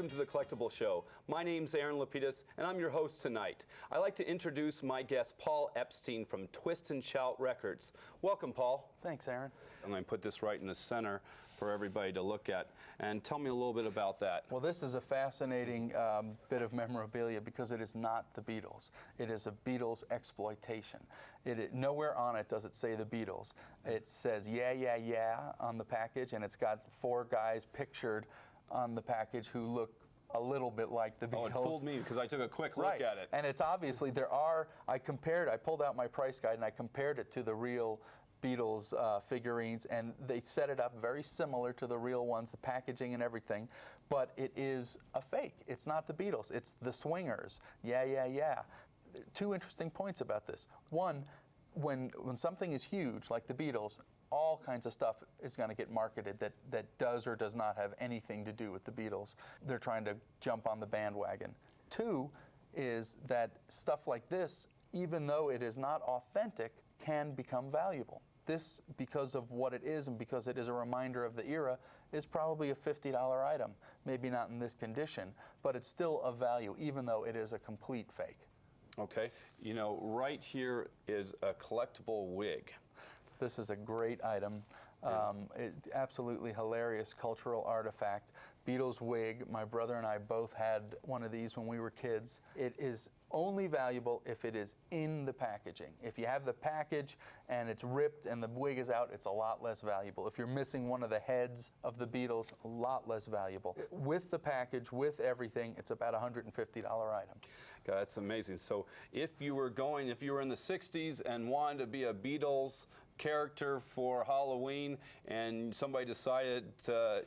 welcome to the Collectible Show. My name's Aaron LaPedis, and I'm your host tonight. I'd like to introduce my guest, Paul Epstein from Twist and Shout Records. Welcome, Paul. Thanks, Aaron. I'm going to put this right in the center for everybody to look at. And tell me a little bit about that. Well, this is a fascinating bit of memorabilia because it is not the Beatles. It is a Beatles exploitation. Nowhere on it does it say the Beatles. It says, yeah, yeah, yeah on the package, and it's got 4 guys pictured on the package who look a little bit like the Beatles. Oh, it fooled me because I took a quick look at it. And it's obviously, I pulled out my price guide and I compared it to the real Beatles figurines, and they set it up very similar to the real ones, the packaging and everything, but it is a fake. It's not the Beatles, it's the Swingers. Yeah, yeah, yeah. 2 interesting points about this. One, when something is huge, like the Beatles, all kinds of stuff is going to get marketed that does or does not have anything to do with the Beatles. They're trying to jump on the bandwagon. 2 is that stuff like this, even though it is not authentic, can become valuable. This, because of what it is and because it is a reminder of the era, is probably a $50 item. Maybe not in this condition, but it's still of value, even though it is a complete fake. Okay. You know, right here is a collectible wig. This is a great item. Absolutely hilarious cultural artifact. Beatles wig. My brother and I both had one of these when we were kids. It is only valuable if it is in the packaging. If you have the package and it's ripped and the wig is out, it's a lot less valuable. If you're missing one of the heads of the Beatles, a lot less valuable. With the package, with everything, it's about a $150 item. God, that's amazing. So if you were in the 60s and wanted to be a Beatles character for Halloween and somebody decided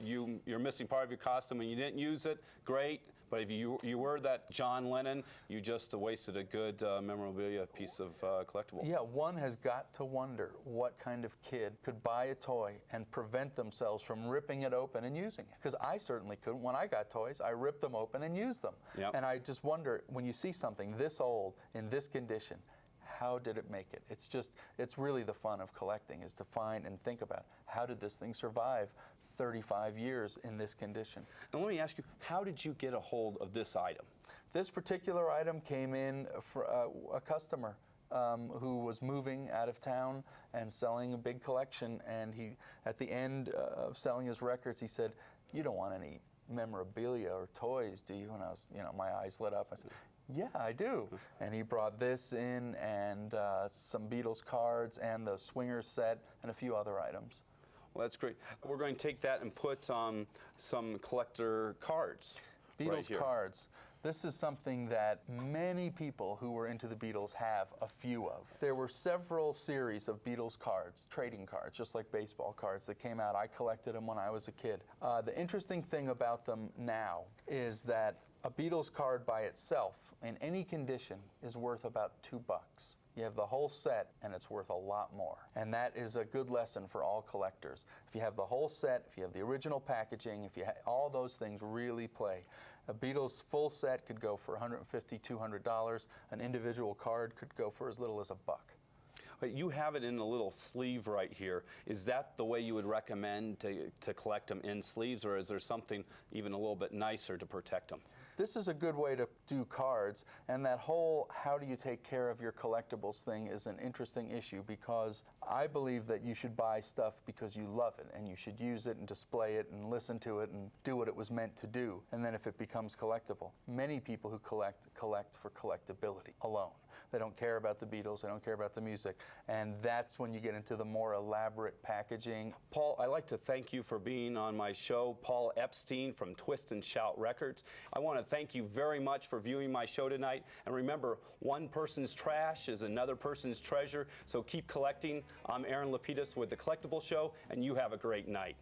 you're missing part of your costume and you didn't use it, great. But if you were that John Lennon, you just wasted a good memorabilia piece of collectible. Yeah, one has got to wonder what kind of kid could buy a toy and prevent themselves from ripping it open and using it. Because I certainly couldn't. When I got toys, I ripped them open and used them. Yep. And I just wonder, when you see something this old, in this condition, how did it make it? It's really the fun of collecting, is to find and think about, how did this thing survive 35 years in this condition? And let me ask you, how did you get a hold of this item? This particular item came in for a customer who was moving out of town and selling a big collection, and he, at the end of selling his records, he said, "You don't want any memorabilia or toys, do you?" And I was, my eyes lit up. I said, "Yeah, I do." And he brought this in and some Beatles cards and the Swingers set and a few other items. Well, that's great. We're going to take that and put some collector cards. Beatles cards. This is something that many people who were into the Beatles have a few of. There were several series of Beatles cards, trading cards, just like baseball cards, that came out. I collected them when I was a kid. The interesting thing about them now is that a Beatles card by itself, in any condition, is worth about $2. You have the whole set, and it's worth a lot more. And that is a good lesson for all collectors. If you have the whole set, if you have the original packaging, all those things really play. A Beatles full set could go for $150, $200. An individual card could go for as little as $1. But you have it in a little sleeve right here. Is that the way you would recommend to collect them, in sleeves, or is there something even a little bit nicer to protect them? This is a good way to do cards, and that whole how do you take care of your collectibles thing is an interesting issue, because I believe that you should buy stuff because you love it, and you should use it and display it and listen to it and do what it was meant to do, and then if it becomes collectible. Many people who collect for collectability alone. They don't care about the Beatles, they don't care about the music, and that's when you get into the more elaborate packaging. Paul, I'd like to thank you for being on my show. Paul Epstein from Twist and Shout Records. I want to thank you very much for viewing my show tonight, and remember, one person's trash is another person's treasure, so keep collecting. I'm Aaron LaPedis with The Collectible Show, and you have a great night.